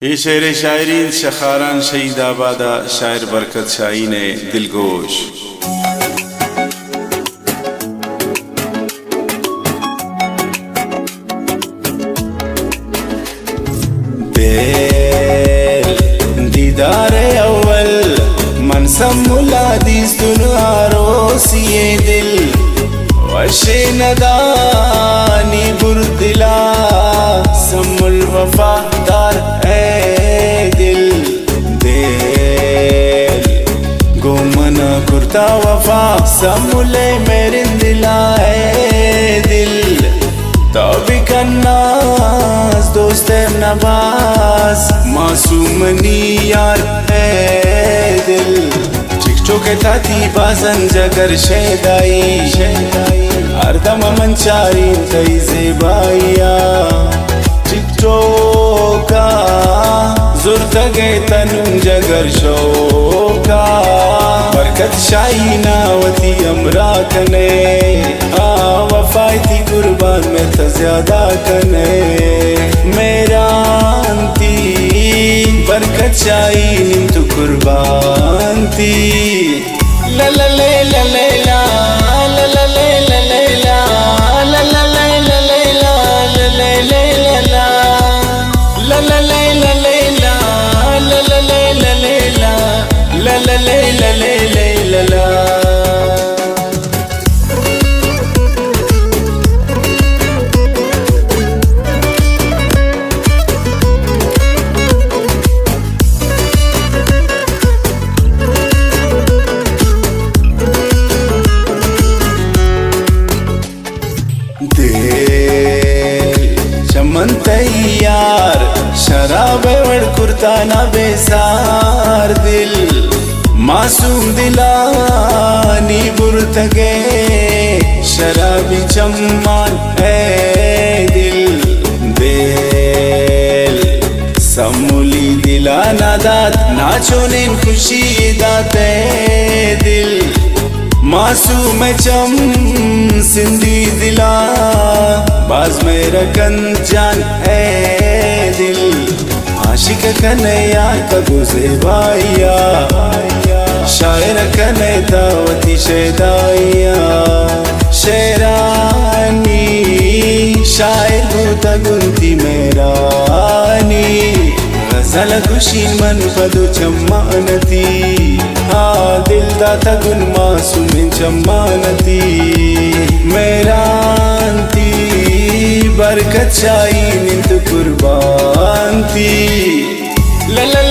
ये शेर शायरीन शखारान शहीदाबादा शायर बरकत शाही ने दिलगोश। दीदारे अव्वल मनसम मुलादीस दुनारोसिए दिल वशे नदानी बुरदिला सम्मुल वफादार ए दिल दिल गोमना कुर्ता वफा सम्मुले मेरे दिला ए दिल तभी कन्नास दोस्त नवाज मासूमनी यार है दिल चिकचो के ताती बाजन जगर शेदाई अर्दम मंचारी तई ज़ेबाइया चिकचो का जुर्त गे तनुम जगर शोका बरकत शाही नावती अमरा कने वफायती कुर्बान में तो ज्यादा कने मेरा अंती बरकत शाही निम तो कुर्बान थी ला ला ले ला ले ला ला ला ले ला ले ला ला ला ले ला ले ला ला ले ले ला ला ला ला ले ला ले ला ला ला ले ला ले ला ला ला ले ला ले ला ला। चमन तैयार शराब वड़ कुर्ता ना बेसार दिल मासूम दिलानी बुरतगे शराबी चम्मान है दिल दिल समूली दिला नादात नाचोनेन खुशी दाते दिल मासूम चम सिंधी दिला बाज मेरा कंजान है दिल आशिक कने यार कबू ज़ेबाइया शायर कने दावती शेदाइया शेरानी शायर भूता गुंती मेरानी गज़ल खुशी मन पदो चम्मानती दिल दाता गुन मासूम चम्मानती मेरा अंती बरकत शाही निंद कुर्बान थी ला ला